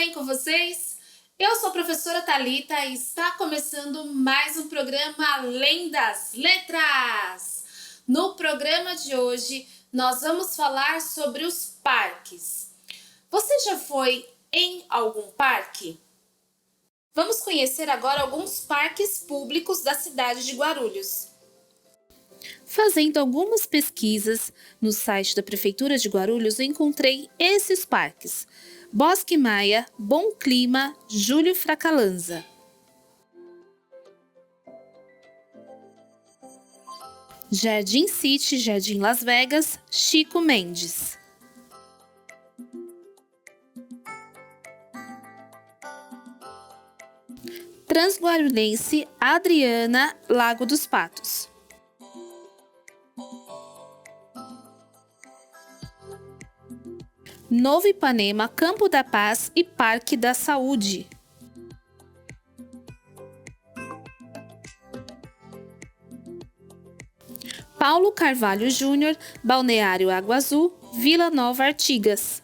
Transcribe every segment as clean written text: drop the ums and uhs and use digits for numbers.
bem com vocês? Eu sou a professora Thalita e está começando mais um programa Além das Letras. No programa de hoje, nós vamos falar sobre os parques. Você já foi em algum parque? Vamos conhecer agora alguns parques públicos da cidade de Guarulhos. Fazendo algumas pesquisas no site da Prefeitura de Guarulhos, eu encontrei esses parques: Bosque Maia, Bom Clima, Júlio Fracalanza. Jardim City, Jardim Las Vegas, Chico Mendes. Transguarulhense, Adriana, Lago dos Patos. Novo Ipanema, Campo da Paz e Parque da Saúde. Paulo Carvalho Júnior, Balneário Água Azul, Vila Nova Artigas.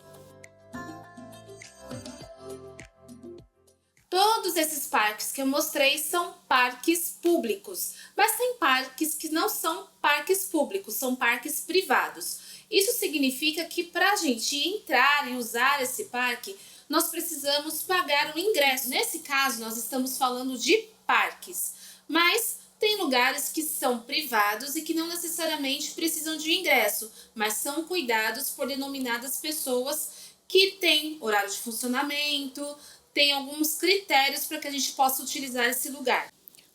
Todos esses parques que eu mostrei são parques públicos, mas tem parques que não são parques públicos, são parques privados. Isso significa que para a gente entrar e usar esse parque, nós precisamos pagar um ingresso. Nesse caso, nós estamos falando de parques, mas tem lugares que são privados e que não necessariamente precisam de ingresso, mas são cuidados por denominadas pessoas que têm horário de funcionamento, tem alguns critérios para que a gente possa utilizar esse lugar.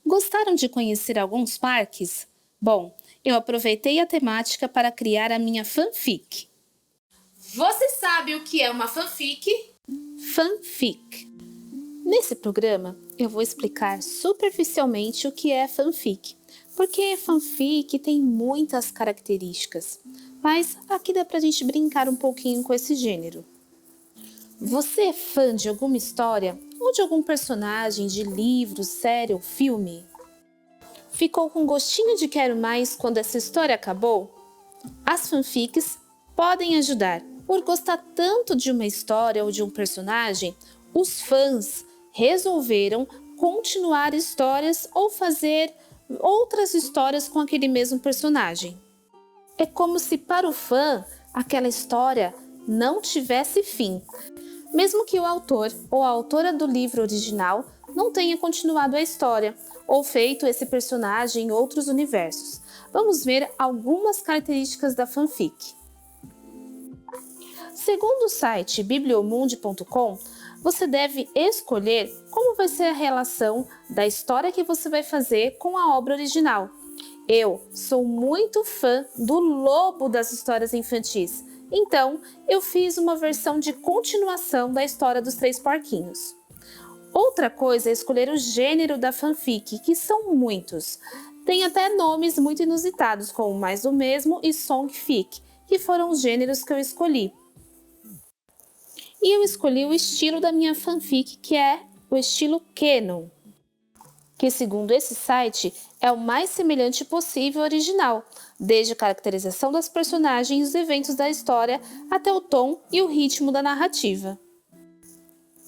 Gostaram de conhecer alguns parques? Bom, eu aproveitei a temática para criar a minha fanfic. Você sabe o que é uma fanfic? Fanfic. Nesse programa, eu vou explicar superficialmente o que é fanfic, porque fanfic tem muitas características, mas aqui dá pra gente brincar um pouquinho com esse gênero. Você é fã de alguma história ou de algum personagem de livro, série ou filme? Ficou com gostinho de quero mais quando essa história acabou? As fanfics podem ajudar. Por gostar tanto de uma história ou de um personagem, os fãs resolveram continuar histórias ou fazer outras histórias com aquele mesmo personagem. É como se para o fã aquela história não tivesse fim, mesmo que o autor ou a autora do livro original não tenha continuado a história ou feito esse personagem em outros universos. Vamos ver algumas características da fanfic. Segundo o site bibliomundi.com, você deve escolher como vai ser a relação da história que você vai fazer com a obra original. Eu sou muito fã do Lobo das histórias infantis, então eu fiz uma versão de continuação da história dos Três Porquinhos. Outra coisa é escolher o gênero da fanfic, que são muitos. Tem até nomes muito inusitados, como Mais do Mesmo e Songfic, que foram os gêneros que eu escolhi. E eu escolhi o estilo da minha fanfic, que é o estilo Canon, que segundo esse site é o mais semelhante possível ao original, desde a caracterização das personagens e os eventos da história até o tom e o ritmo da narrativa.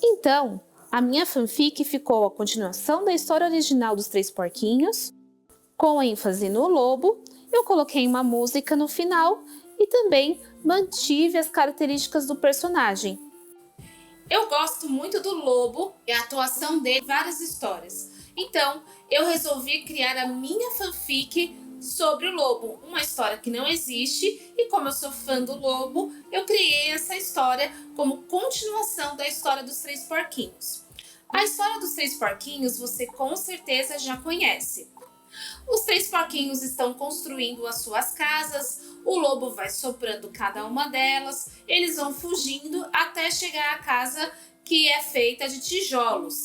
Então, a minha fanfic ficou a continuação da história original dos Três Porquinhos, com ênfase no lobo. Eu coloquei uma música no final e também mantive as características do personagem. Eu gosto muito do lobo e a atuação dele em várias histórias. Então, eu resolvi criar a minha fanfic sobre o lobo, uma história que não existe, e como eu sou fã do lobo, eu criei essa história como continuação da história dos Três Porquinhos. A história dos Três Porquinhos você com certeza já conhece. Os Três Porquinhos estão construindo as suas casas, o lobo vai soprando cada uma delas, eles vão fugindo até chegar à casa que é feita de tijolos.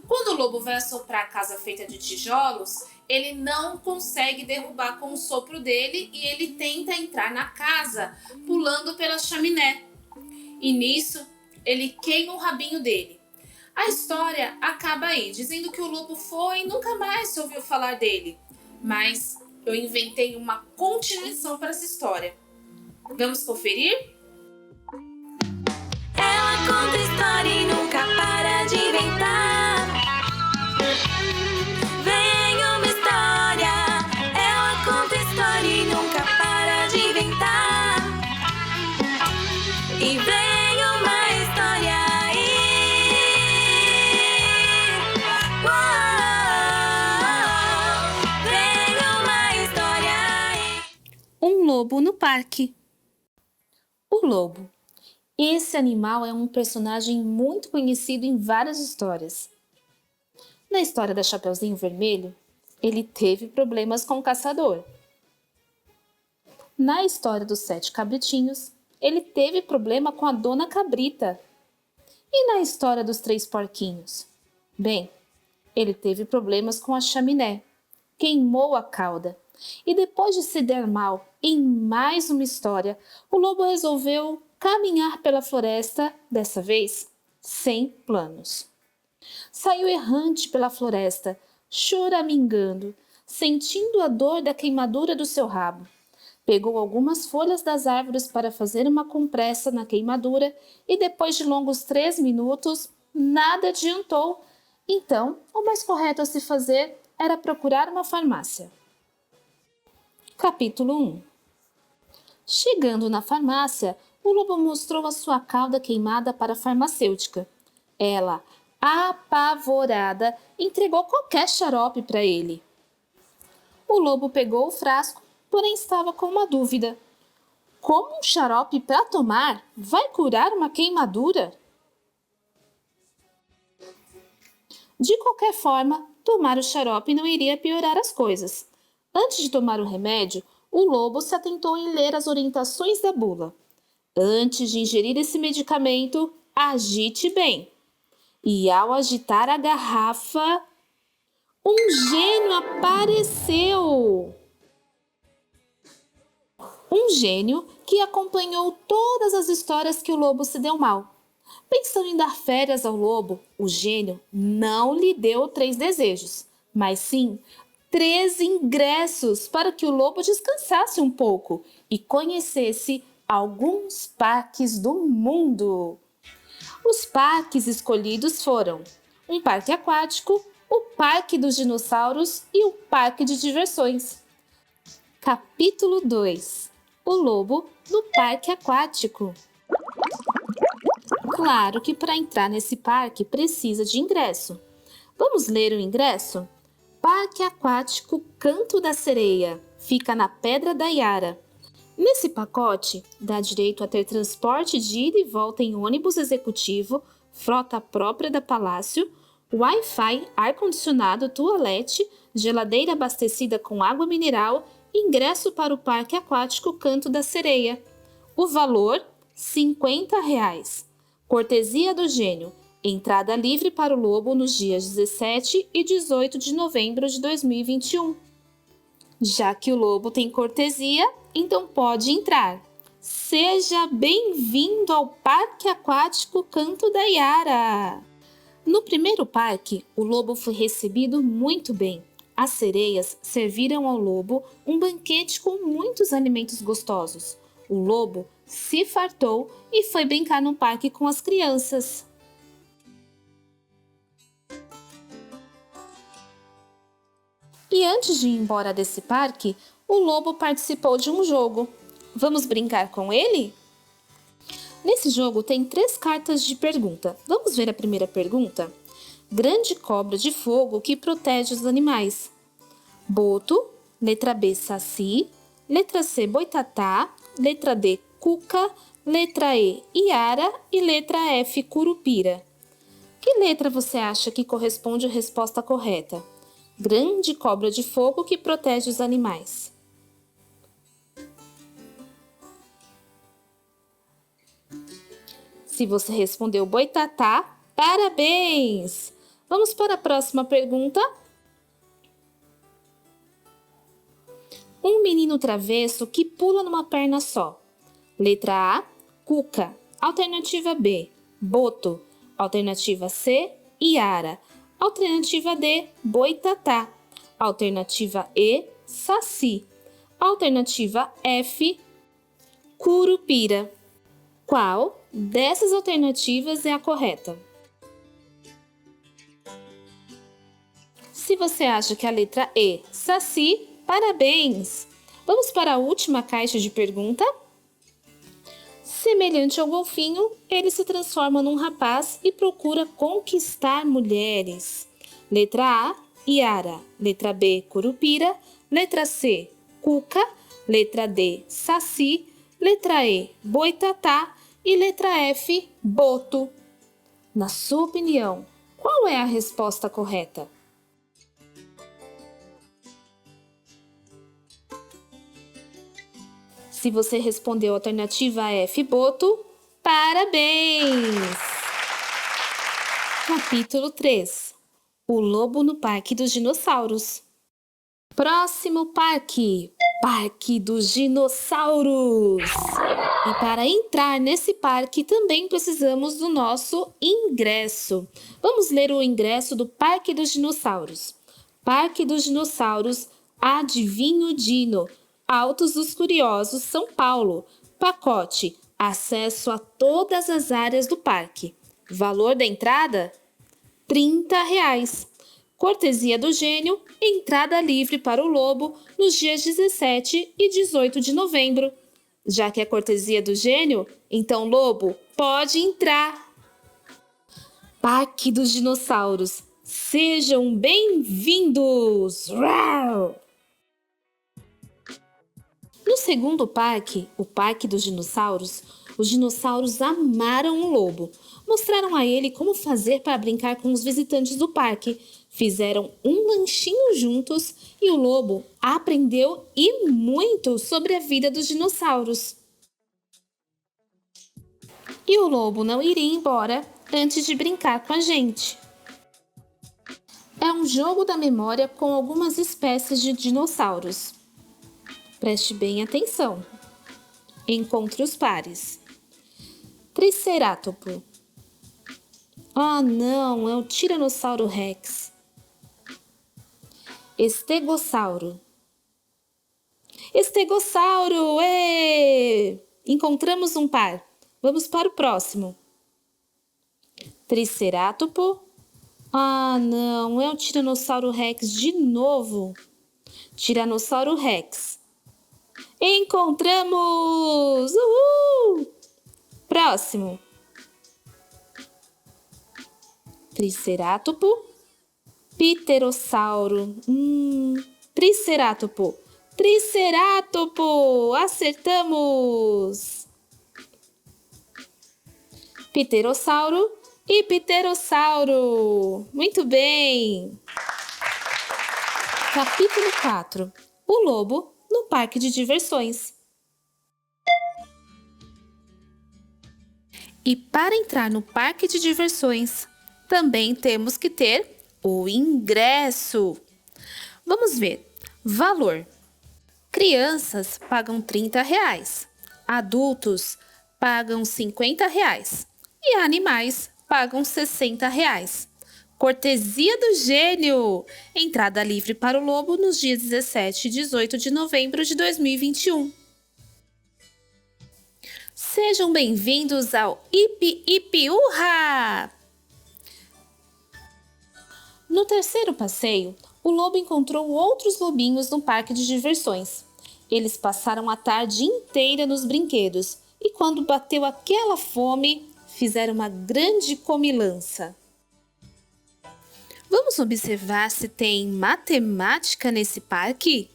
Quando o lobo vai assoprar a casa feita de tijolos, ele não consegue derrubar com o sopro dele e ele tenta entrar na casa pulando pela chaminé. E nisso, ele queima o rabinho dele. A história acaba aí, dizendo que o lobo foi e nunca mais se ouviu falar dele. Mas eu inventei uma continuação para essa história. Vamos conferir? Ela conta história e nunca parque. O lobo. Esse animal é um personagem muito conhecido em várias histórias. Na história da Chapeuzinho Vermelho, ele teve problemas com o caçador. Na história dos 7 cabritinhos, ele teve problema com a dona cabrita. E na história dos 3 porquinhos? Bem, ele teve problemas com a chaminé, queimou a cauda. E depois de se der mal em mais uma história, o lobo resolveu caminhar pela floresta, dessa vez sem planos. Saiu errante pela floresta, choramingando, sentindo a dor da queimadura do seu rabo. Pegou algumas folhas das árvores para fazer uma compressa na queimadura e depois de longos 3 minutos, nada adiantou. Então, o mais correto a se fazer era procurar uma farmácia. Capítulo 1. Chegando na farmácia, o lobo mostrou a sua cauda queimada para a farmacêutica. Ela, apavorada, entregou qualquer xarope para ele. O lobo pegou o frasco, porém estava com uma dúvida. Como um xarope para tomar vai curar uma queimadura? De qualquer forma, tomar o xarope não iria piorar as coisas. Antes de tomar o remédio, o lobo se atentou em ler as orientações da bula. Antes de ingerir esse medicamento, agite bem. E ao agitar a garrafa, um gênio apareceu! Um gênio que acompanhou todas as histórias que o lobo se deu mal. Pensando em dar férias ao lobo, o gênio não lhe deu 3 desejos, mas sim 3 ingressos para que o lobo descansasse um pouco e conhecesse alguns parques do mundo. Os parques escolhidos foram um parque aquático, o Parque dos Dinossauros e o Parque de Diversões. Capítulo 2. O lobo no parque aquático. Claro que para entrar nesse parque precisa de ingresso. Vamos ler o ingresso? Parque Aquático Canto da Sereia. Fica na Pedra da Iara. Nesse pacote, dá direito a ter transporte de ida e volta em ônibus executivo, frota própria da Palácio, Wi-Fi, ar-condicionado, toalete, geladeira abastecida com água mineral, ingresso para o Parque Aquático Canto da Sereia. O valor, R$ 50. Cortesia do Gênio. Entrada livre para o lobo nos dias 17 e 18 de novembro de 2021. Já que o lobo tem cortesia, então pode entrar. Seja bem-vindo ao Parque Aquático Canto da Iara! No primeiro parque, o lobo foi recebido muito bem. As sereias serviram ao lobo um banquete com muitos alimentos gostosos. O lobo se fartou e foi brincar no parque com as crianças. E antes de ir embora desse parque, o lobo participou de um jogo. Vamos brincar com ele? Nesse jogo tem 3 cartas de pergunta. Vamos ver a primeira pergunta? Grande cobra de fogo que protege os animais. Boto, letra B, saci, letra C, boitatá, letra D, cuca, letra E, iara e letra F, curupira. Que letra você acha que corresponde à resposta correta? Grande cobra de fogo que protege os animais. Se você respondeu boitatá, parabéns! Vamos para a próxima pergunta. Um menino travesso que pula numa perna só. Letra A, cuca. Alternativa B, boto. Alternativa C, iara. Alternativa D, boitatá. Alternativa E, saci. Alternativa F, curupira. Qual dessas alternativas é a correta? Se você acha que a letra E, saci, parabéns! Vamos para a última caixa de pergunta? Semelhante ao golfinho, ele se transforma num rapaz e procura conquistar mulheres. Letra A, iara. Letra B, curupira. Letra C, cuca. Letra D, saci. Letra E, boitatá e letra F, boto. Na sua opinião, qual é a resposta correta? Se você respondeu a alternativa F, boto, parabéns! Capítulo 3. O lobo no Parque dos Dinossauros. Próximo parque, Parque dos Dinossauros. E para entrar nesse parque também precisamos do nosso ingresso. Vamos ler o ingresso do Parque dos Dinossauros. Parque dos Dinossauros, Adivinho Dino, Altos dos Curiosos, São Paulo. Pacote, acesso a todas as áreas do parque. Valor da entrada? R$30. Cortesia do Gênio, entrada livre para o Lobo nos dias 17 e 18 de novembro. Já que é cortesia do Gênio, então Lobo, pode entrar! Parque dos Dinossauros, sejam bem-vindos! Uau! No segundo parque, o Parque dos Dinossauros, os dinossauros amaram o lobo. Mostraram a ele como fazer para brincar com os visitantes do parque. Fizeram um lanchinho juntos e o lobo aprendeu e muito sobre a vida dos dinossauros. E o lobo não iria embora antes de brincar com a gente. É um jogo da memória com algumas espécies de dinossauros. Preste bem atenção. Encontre os pares. Tricerátopo. Ah, não, é o Tiranossauro Rex. Estegossauro. Estegossauro! Ê! Encontramos um par. Vamos para o próximo. Tricerátopo. Ah, não, é o Tiranossauro Rex de novo. Tiranossauro Rex. Encontramos! Uhul! Próximo. Tricerátopo. Pterossauro. Tricerátopo. Tricerátopo! Acertamos! Pterossauro e pterossauro. Muito bem! Capítulo 4. O lobo no parque de diversões. E para entrar no parque de diversões, também temos que ter o ingresso. Vamos ver. Valor. Crianças pagam R$30. Adultos pagam R$50. E animais pagam R$60. Cortesia do Gênio! Entrada livre para o Lobo nos dias 17 e 18 de novembro de 2021. Sejam bem-vindos ao Ipi Ipi Urra! No terceiro passeio, o lobo encontrou outros lobinhos no parque de diversões. Eles passaram a tarde inteira nos brinquedos e quando bateu aquela fome, fizeram uma grande comilança. Vamos observar se tem matemática nesse parque?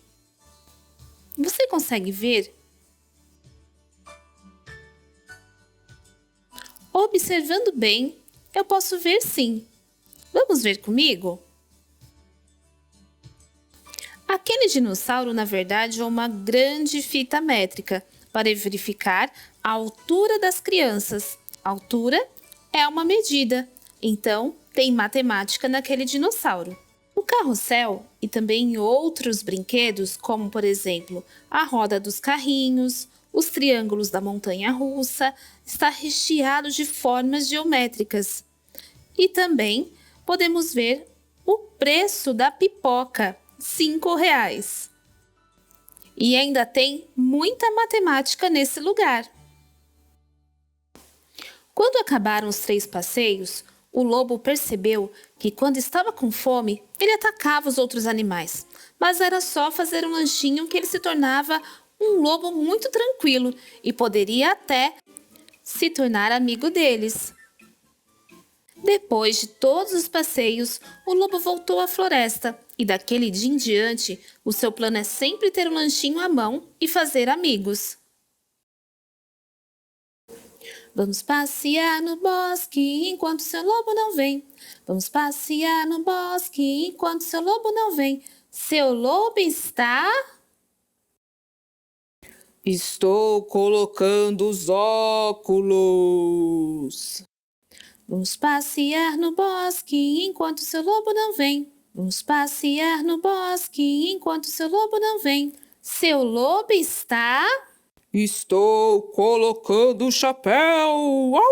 Você consegue ver? Observando bem, eu posso ver sim. Vamos ver comigo? Aquele dinossauro, na verdade, é uma grande fita métrica para verificar a altura das crianças. A altura é uma medida, então tem matemática naquele dinossauro. O carrossel e também outros brinquedos, como por exemplo a roda dos carrinhos, os triângulos da montanha-russa, está recheado de formas geométricas. E também podemos ver o preço da pipoca, R$5. E ainda tem muita matemática nesse lugar. Quando acabaram os 3 passeios, o lobo percebeu que quando estava com fome, ele atacava os outros animais. Mas era só fazer um lanchinho que ele se tornava um lobo muito tranquilo e poderia até se tornar amigo deles. Depois de todos os passeios, o lobo voltou à floresta e daquele dia em diante, o seu plano é sempre ter um lanchinho à mão e fazer amigos. Vamos passear no bosque enquanto seu lobo não vem. Vamos passear no bosque enquanto seu lobo não vem. Seu lobo está... Estou colocando os óculos. Vamos passear no bosque enquanto seu lobo não vem. Vamos passear no bosque enquanto seu lobo não vem. Seu lobo está... Estou colocando o chapéu. Au!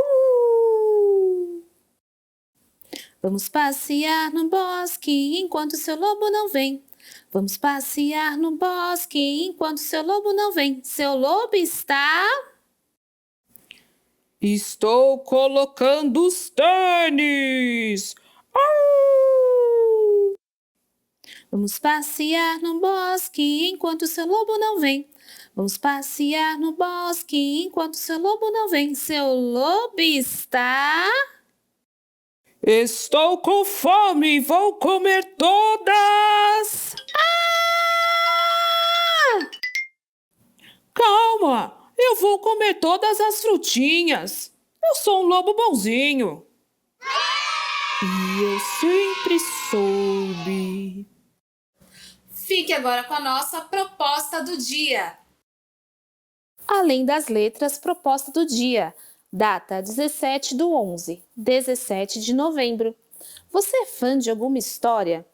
Vamos passear no bosque enquanto seu lobo não vem. Vamos passear no bosque enquanto seu lobo não vem. Seu lobo está... Estou colocando os tênis. Au! Vamos passear no bosque enquanto seu lobo não vem. Vamos passear no bosque enquanto seu lobo não vem. Seu lobo está... Estou com fome, vou comer todas. Calma, eu vou comer todas as frutinhas. Eu sou um lobo bonzinho. E eu sempre soube. Fique agora com a nossa proposta do dia. Além das letras, proposta do dia. Data 17/11, 17 de novembro. Você é fã de alguma história?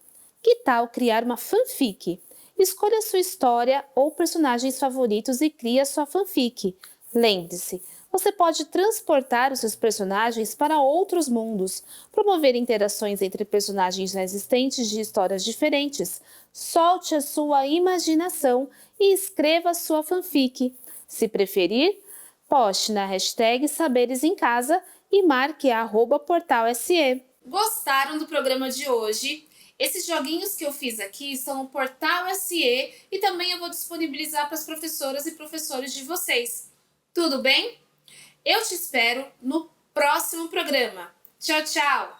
Que tal criar uma fanfic? Escolha sua história ou personagens favoritos e crie a sua fanfic. Lembre-se, você pode transportar os seus personagens para outros mundos, promover interações entre personagens já existentes de histórias diferentes. Solte a sua imaginação e escreva a sua fanfic. Se preferir, poste na hashtag Saberes em Casa e marque a @portalSE. Gostaram do programa de hoje? Esses joguinhos que eu fiz aqui são no Portal SE e também eu vou disponibilizar para as professoras e professores de vocês. Tudo bem? Eu te espero no próximo programa. Tchau, tchau!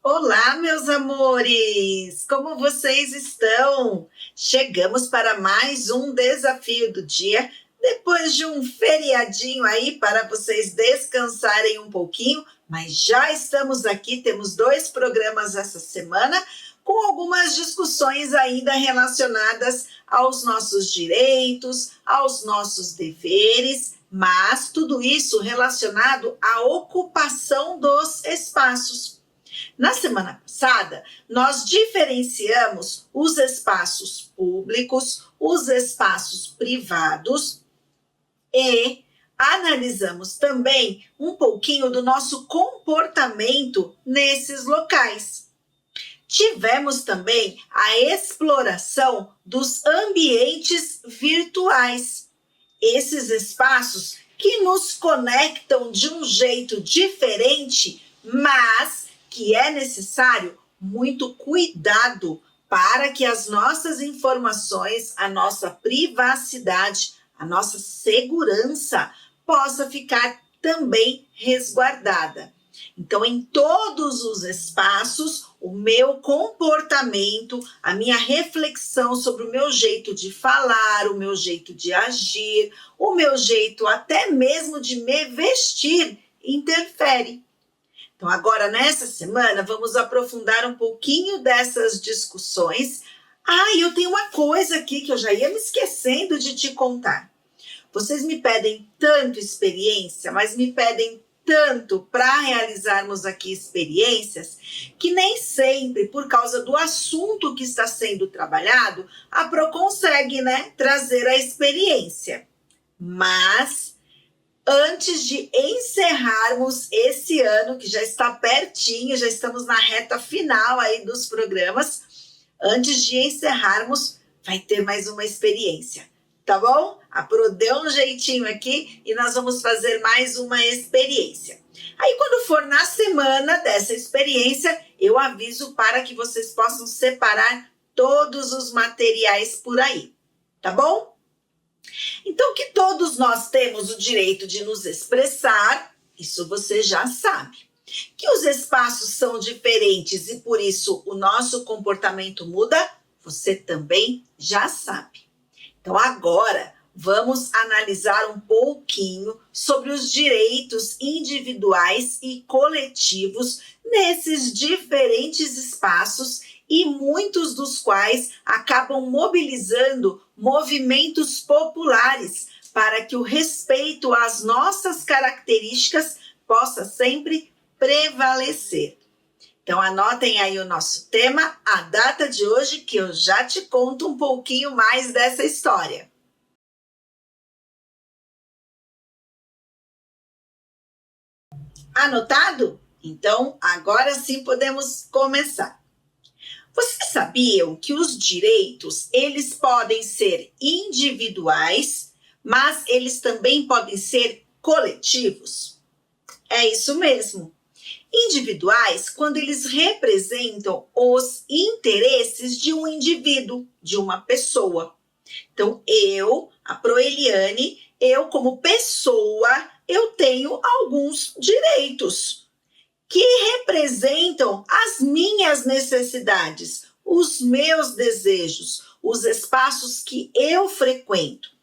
Olá, meus amores! Como vocês estão? Chegamos para mais um desafio do dia, depois de um feriadinho aí para vocês descansarem um pouquinho, mas já estamos aqui, temos 2 programas essa semana, com algumas discussões ainda relacionadas aos nossos direitos, aos nossos deveres, mas tudo isso relacionado à ocupação dos espaços. Na semana passada, nós diferenciamos os espaços públicos, os espaços privados e analisamos também um pouquinho do nosso comportamento nesses locais. Tivemos também a exploração dos ambientes virtuais, esses espaços que nos conectam de um jeito diferente, mas que é necessário muito cuidado para que as nossas informações, a nossa privacidade, a nossa segurança possa ficar também resguardada. Então, em todos os espaços, o meu comportamento, a minha reflexão sobre o meu jeito de falar, o meu jeito de agir, o meu jeito até mesmo de me vestir interfere. Então, agora, nessa semana, vamos aprofundar um pouquinho dessas discussões. E eu tenho uma coisa aqui que eu já ia me esquecendo de te contar. Vocês me pedem tanto experiência, mas me pedem tanto para realizarmos aqui experiências, que nem sempre, por causa do assunto que está sendo trabalhado, a Pro consegue, trazer a experiência. Mas antes de encerrarmos esse ano, que já está pertinho, já estamos na reta final aí dos programas, antes de encerrarmos, vai ter mais uma experiência, tá bom? A Pro deu um jeitinho aqui e nós vamos fazer mais uma experiência. Aí, quando for na semana dessa experiência, eu aviso para que vocês possam separar todos os materiais por aí, tá bom? Então, que todos nós temos o direito de nos expressar, isso você já sabe. Que os espaços são diferentes e por isso o nosso comportamento muda, você também já sabe. Então agora vamos analisar um pouquinho sobre os direitos individuais e coletivos nesses diferentes espaços e muitos dos quais acabam mobilizando movimentos populares para que o respeito às nossas características possa sempre prevalecer. Então anotem aí o nosso tema, a data de hoje, que eu já te conto um pouquinho mais dessa história. Anotado? Então, agora sim podemos começar. Vocês sabiam que os direitos, eles podem ser individuais, mas eles também podem ser coletivos? É isso mesmo. Individuais, quando eles representam os interesses de um indivíduo, de uma pessoa. Então, eu, a Proeliane, eu como pessoa, eu tenho alguns direitos que representam as minhas necessidades, os meus desejos, os espaços que eu frequento.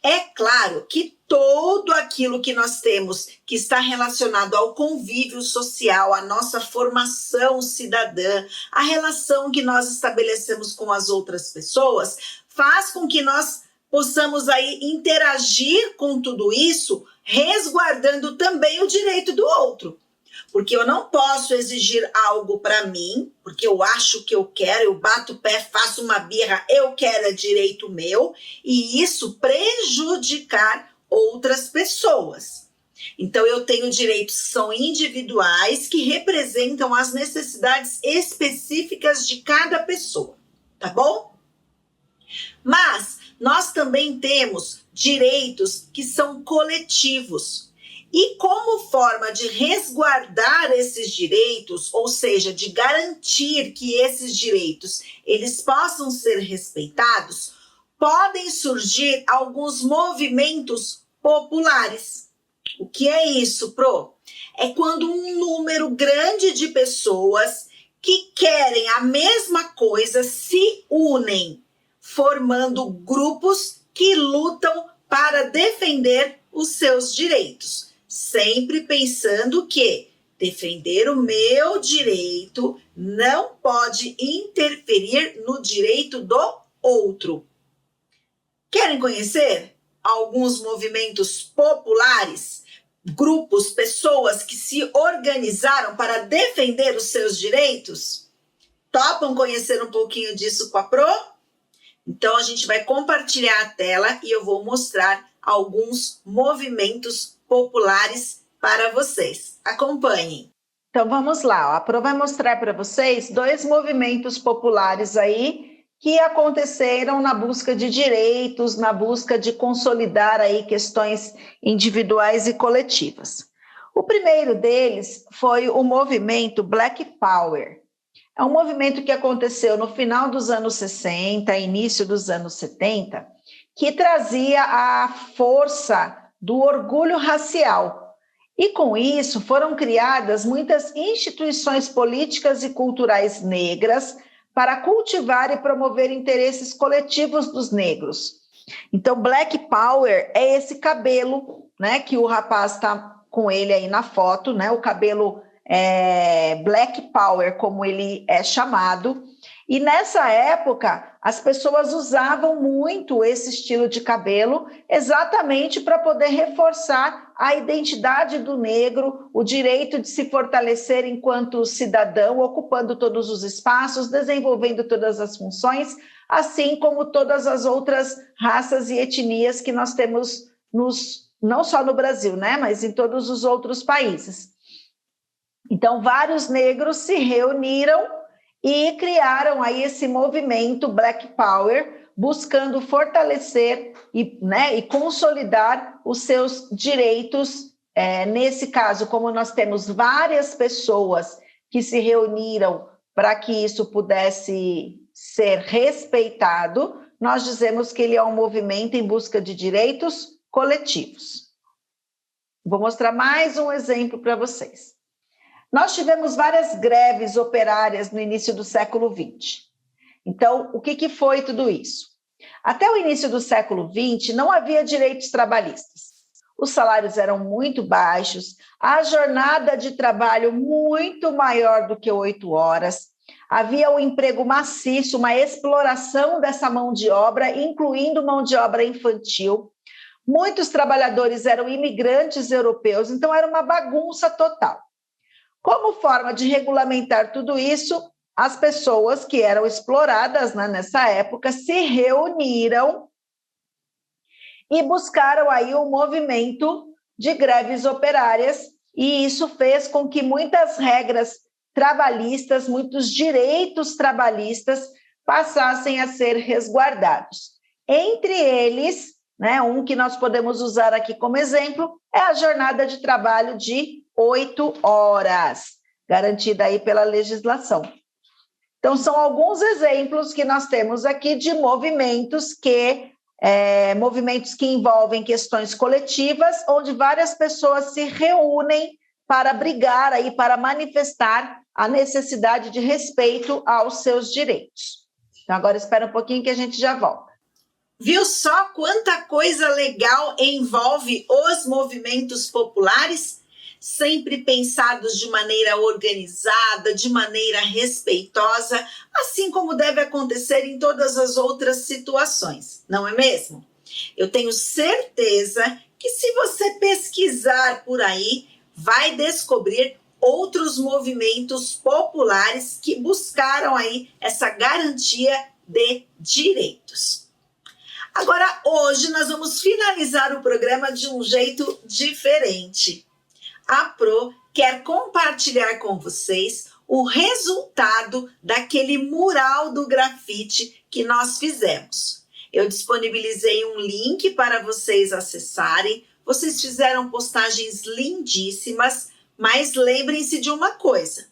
É claro que tudo aquilo que nós temos que está relacionado ao convívio social, à nossa formação cidadã, a relação que nós estabelecemos com as outras pessoas, faz com que nós possamos aí interagir com tudo isso, resguardando também o direito do outro. Porque eu não posso exigir algo para mim, porque eu acho que eu quero, eu bato o pé, faço uma birra, eu quero, é direito meu, e isso prejudicar outras pessoas. Então, eu tenho direitos que são individuais, que representam as necessidades específicas de cada pessoa, tá bom? Mas nós também temos direitos que são coletivos. E como forma de resguardar esses direitos, ou seja, de garantir que esses direitos eles possam ser respeitados, podem surgir alguns movimentos populares. O que é isso, Pro? É quando um número grande de pessoas que querem a mesma coisa se unem, formando grupos que lutam para defender os seus direitos. Sempre pensando que defender o meu direito não pode interferir no direito do outro. Querem conhecer alguns movimentos populares? Grupos, pessoas que se organizaram para defender os seus direitos? Topam conhecer um pouquinho disso com a Pro? Então, a gente vai compartilhar a tela e eu vou mostrar alguns movimentos populares para vocês. Acompanhem. Então, vamos lá. A Pro vai mostrar para vocês 2 movimentos populares aí que aconteceram na busca de direitos, na busca de consolidar aí questões individuais e coletivas. O primeiro deles foi o movimento Black Power. É um movimento que aconteceu no final dos anos 60, início dos anos 70, que trazia a força do orgulho racial. E com isso foram criadas muitas instituições políticas e culturais negras para cultivar e promover interesses coletivos dos negros. Então, Black Power é esse cabelo, né, que o rapaz está com ele aí na foto, né, o cabelo Black Power, como ele é chamado. E nessa época, as pessoas usavam muito esse estilo de cabelo exatamente para poder reforçar a identidade do negro, o direito de se fortalecer enquanto cidadão, ocupando todos os espaços, desenvolvendo todas as funções, assim como todas as outras raças e etnias que nós temos não só no Brasil, né, mas em todos os outros países. Então, vários negros se reuniram e criaram aí esse movimento Black Power, buscando fortalecer e consolidar os seus direitos. Nesse caso, como nós temos várias pessoas que se reuniram para que isso pudesse ser respeitado, nós dizemos que ele é um movimento em busca de direitos coletivos. Vou mostrar mais um exemplo para vocês. Nós tivemos várias greves operárias no início do século XX. Então, o que foi tudo isso? Até o início do século XX, não havia direitos trabalhistas. Os salários eram muito baixos, a jornada de trabalho muito maior do que 8 horas, havia um emprego maciço, uma exploração dessa mão de obra, incluindo mão de obra infantil. Muitos trabalhadores eram imigrantes europeus, então era uma bagunça total. Como forma de regulamentar tudo isso, as pessoas que eram exploradas, né, nessa época se reuniram e buscaram aí um movimento de greves operárias, e isso fez com que muitas regras trabalhistas, muitos direitos trabalhistas passassem a ser resguardados. Entre eles, né, um que nós podemos usar aqui como exemplo, é a jornada de trabalho de 8 horas, garantida aí pela legislação. Então, são alguns exemplos que nós temos aqui de movimentos que envolvem questões coletivas, onde várias pessoas se reúnem para brigar aí, para manifestar a necessidade de respeito aos seus direitos. Então, agora espera um pouquinho que a gente já volta. Viu só quanta coisa legal envolve os movimentos populares? Sempre pensados de maneira organizada, de maneira respeitosa, assim como deve acontecer em todas as outras situações, não é mesmo? Eu tenho certeza que se você pesquisar por aí, vai descobrir outros movimentos populares que buscaram aí essa garantia de direitos. Agora, hoje nós vamos finalizar o programa de um jeito diferente. A Pro quer compartilhar com vocês o resultado daquele mural do grafite que nós fizemos. Eu disponibilizei um link para vocês acessarem. Vocês fizeram postagens lindíssimas, mas lembrem-se de uma coisa.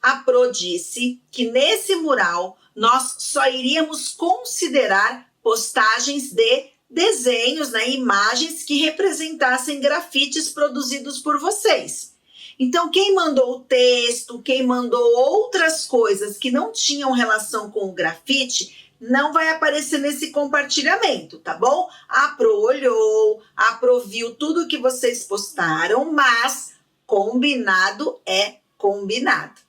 A Pro disse que nesse mural nós só iríamos considerar postagens de desenhos, né, imagens que representassem grafites produzidos por vocês. Então, quem mandou o texto, quem mandou outras coisas que não tinham relação com o grafite, não vai aparecer nesse compartilhamento, tá bom? A Pro olhou, a Pro viu tudo que vocês postaram, mas combinado é combinado.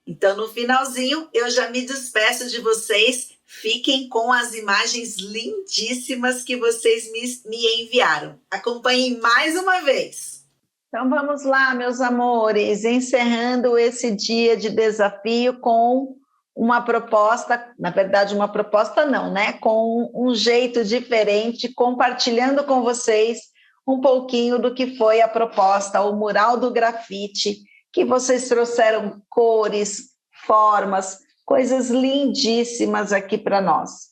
Então, no finalzinho, eu já me despeço de vocês. Fiquem com as imagens lindíssimas que vocês me enviaram. Acompanhem mais uma vez. Então vamos lá, meus amores, encerrando esse dia de desafio com uma proposta, na verdade uma proposta não, né? Com um jeito diferente, compartilhando com vocês um pouquinho do que foi a proposta, o mural do grafite, que vocês trouxeram cores, formas, coisas lindíssimas aqui para nós.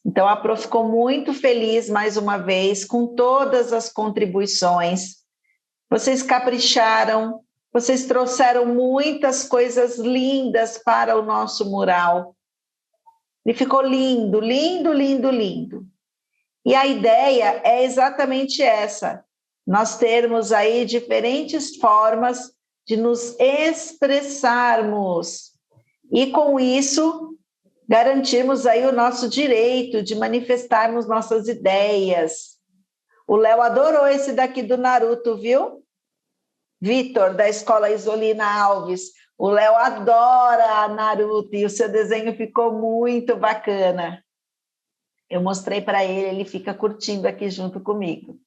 Então, a Pro ficou muito feliz, mais uma vez, com todas as contribuições. Vocês capricharam, vocês trouxeram muitas coisas lindas para o nosso mural. E ficou lindo, lindo, lindo, lindo. E a ideia é exatamente essa, nós termos aí diferentes formas de nos expressarmos. E com isso, garantirmos aí o nosso direito de manifestarmos nossas ideias. O Léo adorou esse daqui do Naruto, viu? Vitor, da Escola Isolina Alves. O Léo adora Naruto e o seu desenho ficou muito bacana. Eu mostrei para ele, ele fica curtindo aqui junto comigo.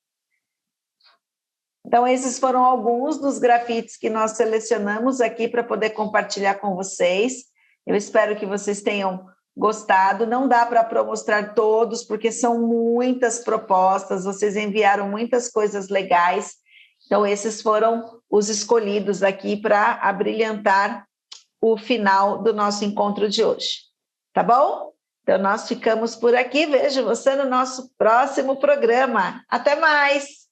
Então, esses foram alguns dos grafites que nós selecionamos aqui para poder compartilhar com vocês. Eu espero que vocês tenham gostado. Não dá para mostrar todos, porque são muitas propostas, vocês enviaram muitas coisas legais. Então, esses foram os escolhidos aqui para abrilhantar o final do nosso encontro de hoje. Tá bom? Então, nós ficamos por aqui. Vejo você no nosso próximo programa. Até mais!